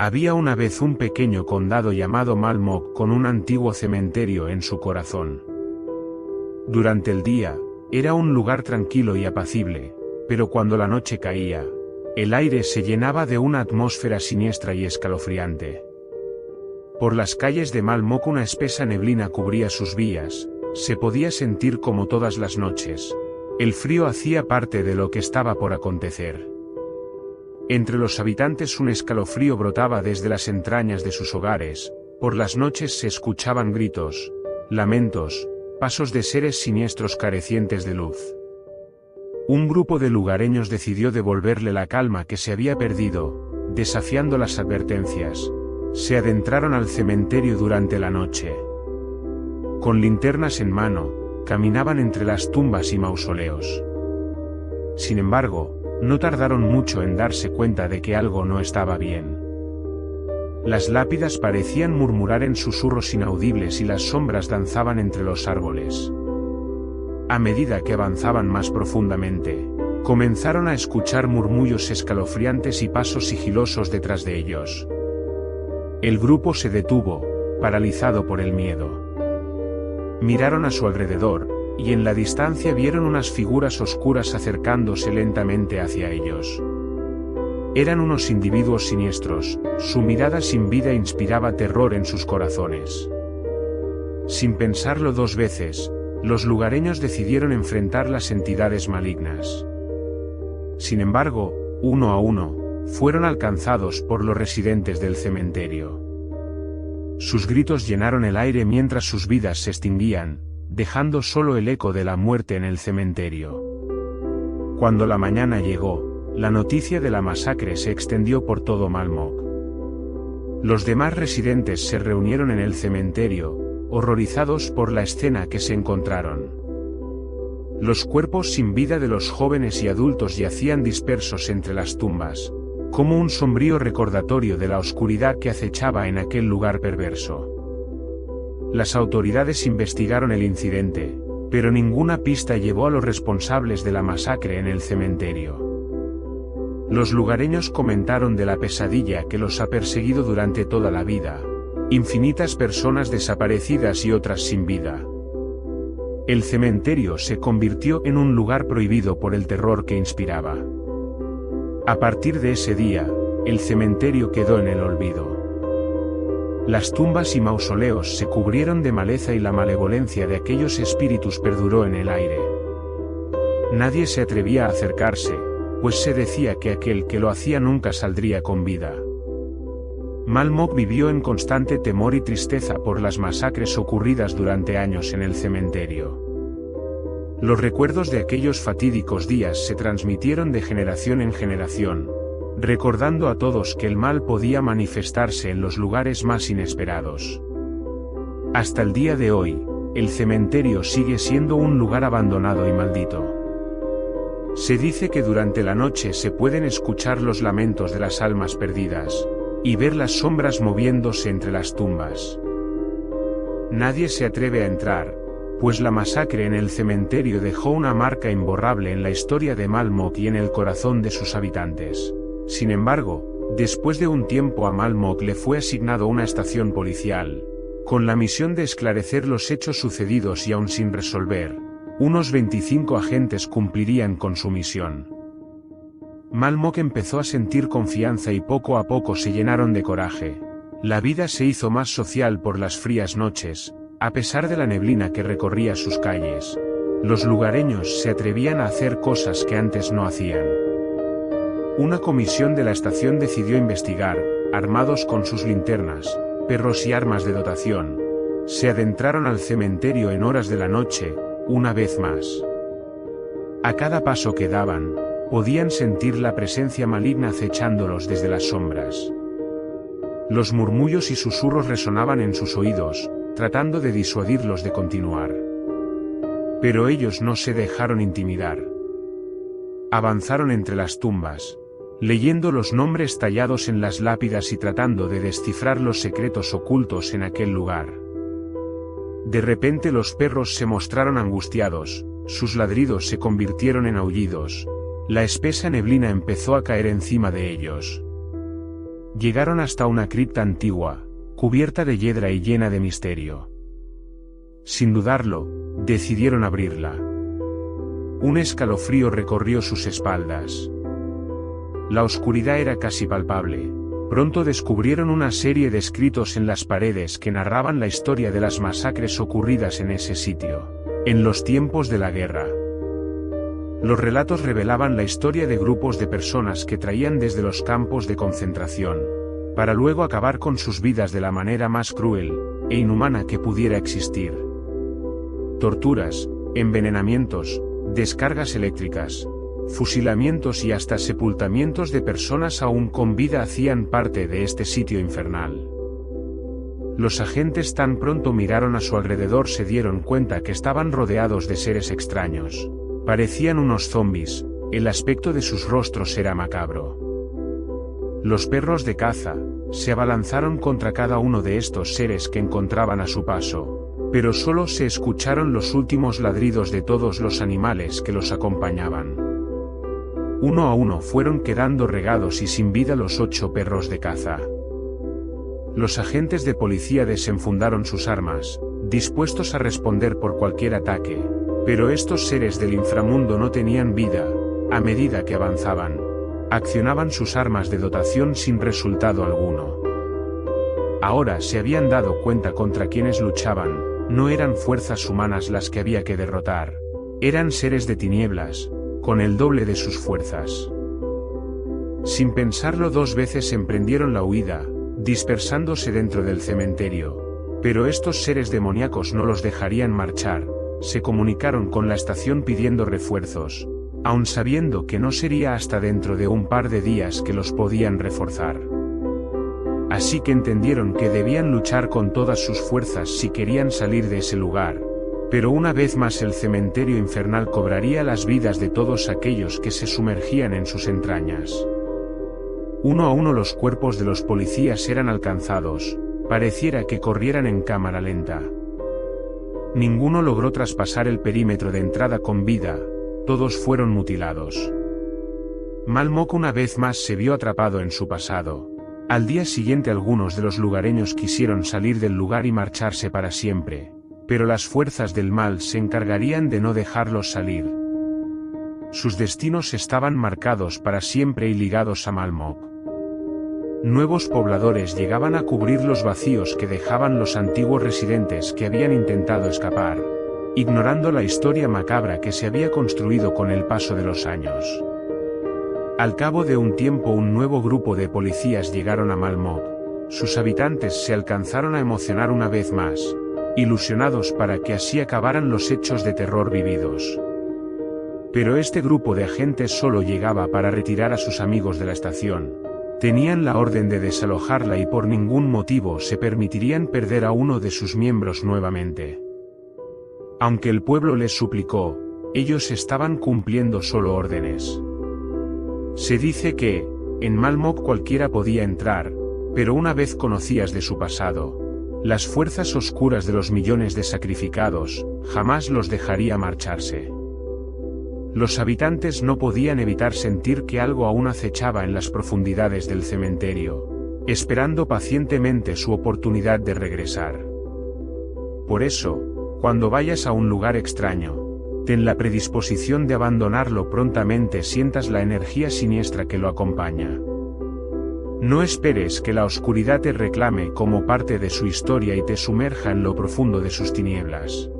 Había una vez un pequeño condado llamado Mal Mok con un antiguo cementerio en su corazón. Durante el día, era un lugar tranquilo y apacible, pero cuando la noche caía, el aire se llenaba de una atmósfera siniestra y escalofriante. Por las calles de Mal Mok una espesa neblina cubría sus vías, se podía sentir como todas las noches. El frío hacía parte de lo que estaba por acontecer. Entre los habitantes un escalofrío brotaba desde las entrañas de sus hogares, por las noches se escuchaban gritos, lamentos, pasos de seres siniestros carecientes de luz. Un grupo de lugareños decidió devolverle la calma que se había perdido, desafiando las advertencias. Se adentraron al cementerio durante la noche. Con linternas en mano, caminaban entre las tumbas y mausoleos. Sin embargo, no tardaron mucho en darse cuenta de que algo no estaba bien. Las lápidas parecían murmurar en susurros inaudibles y las sombras danzaban entre los árboles. A medida que avanzaban más profundamente, comenzaron a escuchar murmullos escalofriantes y pasos sigilosos detrás de ellos. El grupo se detuvo, paralizado por el miedo. Miraron a su alrededor, y en la distancia vieron unas figuras oscuras acercándose lentamente hacia ellos. Eran unos individuos siniestros, su mirada sin vida inspiraba terror en sus corazones. Sin pensarlo dos veces, los lugareños decidieron enfrentar las entidades malignas. Sin embargo, uno a uno, fueron alcanzados por los residentes del cementerio. Sus gritos llenaron el aire mientras sus vidas se extinguían, dejando solo el eco de la muerte en el cementerio. Cuando la mañana llegó, la noticia de la masacre se extendió por todo Mal Mok. Los demás residentes se reunieron en el cementerio, horrorizados por la escena que se encontraron. Los cuerpos sin vida de los jóvenes y adultos yacían dispersos entre las tumbas, como un sombrío recordatorio de la oscuridad que acechaba en aquel lugar perverso. Las autoridades investigaron el incidente, pero ninguna pista llevó a los responsables de la masacre en el cementerio. Los lugareños comentaron de la pesadilla que los ha perseguido durante toda la vida, infinitas personas desaparecidas y otras sin vida. El cementerio se convirtió en un lugar prohibido por el terror que inspiraba. A partir de ese día, el cementerio quedó en el olvido. Las tumbas y mausoleos se cubrieron de maleza y la malevolencia de aquellos espíritus perduró en el aire. Nadie se atrevía a acercarse, pues se decía que aquel que lo hacía nunca saldría con vida. Mal Mok vivió en constante temor y tristeza por las masacres ocurridas durante años en el cementerio. Los recuerdos de aquellos fatídicos días se transmitieron de generación en generación, recordando a todos que el mal podía manifestarse en los lugares más inesperados. Hasta el día de hoy, el cementerio sigue siendo un lugar abandonado y maldito. Se dice que durante la noche se pueden escuchar los lamentos de las almas perdidas, y ver las sombras moviéndose entre las tumbas. Nadie se atreve a entrar, pues la masacre en el cementerio dejó una marca imborrable en la historia de Mal Mok y en el corazón de sus habitantes. Sin embargo, después de un tiempo a Mal Mok le fue asignado una estación policial, con la misión de esclarecer los hechos sucedidos y aún sin resolver, unos 25 agentes cumplirían con su misión. Mal Mok empezó a sentir confianza y poco a poco se llenaron de coraje. La vida se hizo más social por las frías noches, a pesar de la neblina que recorría sus calles. Los lugareños se atrevían a hacer cosas que antes no hacían. Una comisión de la estación decidió investigar, armados con sus linternas, perros y armas de dotación. Se adentraron al cementerio en horas de la noche, una vez más. A cada paso que daban, podían sentir la presencia maligna acechándolos desde las sombras. Los murmullos y susurros resonaban en sus oídos, tratando de disuadirlos de continuar. Pero ellos no se dejaron intimidar. Avanzaron entre las tumbas, leyendo los nombres tallados en las lápidas y tratando de descifrar los secretos ocultos en aquel lugar. De repente los perros se mostraron angustiados, sus ladridos se convirtieron en aullidos, la espesa neblina empezó a caer encima de ellos. Llegaron hasta una cripta antigua, cubierta de hiedra y llena de misterio. Sin dudarlo, decidieron abrirla. Un escalofrío recorrió sus espaldas. La oscuridad era casi palpable. Pronto descubrieron una serie de escritos en las paredes que narraban la historia de las masacres ocurridas en ese sitio, en los tiempos de la guerra. Los relatos revelaban la historia de grupos de personas que traían desde los campos de concentración, para luego acabar con sus vidas de la manera más cruel e inhumana que pudiera existir. Torturas, envenenamientos, descargas eléctricas, fusilamientos y hasta sepultamientos de personas aún con vida hacían parte de este sitio infernal. Los agentes tan pronto miraron a su alrededor se dieron cuenta que estaban rodeados de seres extraños. Parecían unos zombis, el aspecto de sus rostros era macabro. Los perros de caza se abalanzaron contra cada uno de estos seres que encontraban a su paso, pero solo se escucharon los últimos ladridos de todos los animales que los acompañaban. Uno a uno fueron quedando regados y sin vida los 8 perros de caza. Los agentes de policía desenfundaron sus armas, dispuestos a responder por cualquier ataque, pero estos seres del inframundo no tenían vida. A medida que avanzaban, accionaban sus armas de dotación sin resultado alguno. Ahora se habían dado cuenta contra quienes luchaban, no eran fuerzas humanas las que había que derrotar, eran seres de tinieblas, con el doble de sus fuerzas. Sin pensarlo 2 veces emprendieron la huida, dispersándose dentro del cementerio. Pero estos seres demoníacos no los dejarían marchar, se comunicaron con la estación pidiendo refuerzos, aun sabiendo que no sería hasta dentro de un par de días que los podían reforzar. Así que entendieron que debían luchar con todas sus fuerzas si querían salir de ese lugar. Pero una vez más el cementerio infernal cobraría las vidas de todos aquellos que se sumergían en sus entrañas. Uno a uno los cuerpos de los policías eran alcanzados, pareciera que corrieran en cámara lenta. Ninguno logró traspasar el perímetro de entrada con vida, todos fueron mutilados. Mal Mok una vez más se vio atrapado en su pasado. Al día siguiente algunos de los lugareños quisieron salir del lugar y marcharse para siempre, pero las fuerzas del mal se encargarían de no dejarlos salir. Sus destinos estaban marcados para siempre y ligados a Mal Mok. Nuevos pobladores llegaban a cubrir los vacíos que dejaban los antiguos residentes que habían intentado escapar, ignorando la historia macabra que se había construido con el paso de los años. Al cabo de un tiempo un nuevo grupo de policías llegaron a Mal Mok. Sus habitantes se alcanzaron a emocionar una vez más, ilusionados para que así acabaran los hechos de terror vividos. Pero este grupo de agentes solo llegaba para retirar a sus amigos de la estación. Tenían la orden de desalojarla y por ningún motivo se permitirían perder a uno de sus miembros nuevamente. Aunque el pueblo les suplicó, ellos estaban cumpliendo solo órdenes. Se dice que, en Mal Mok cualquiera podía entrar, pero una vez conocías de su pasado, las fuerzas oscuras de los millones de sacrificados, jamás los dejaría marcharse. Los habitantes no podían evitar sentir que algo aún acechaba en las profundidades del cementerio, esperando pacientemente su oportunidad de regresar. Por eso, cuando vayas a un lugar extraño, ten la predisposición de abandonarlo prontamente sientas la energía siniestra que lo acompaña. No esperes que la oscuridad te reclame como parte de su historia y te sumerja en lo profundo de sus tinieblas.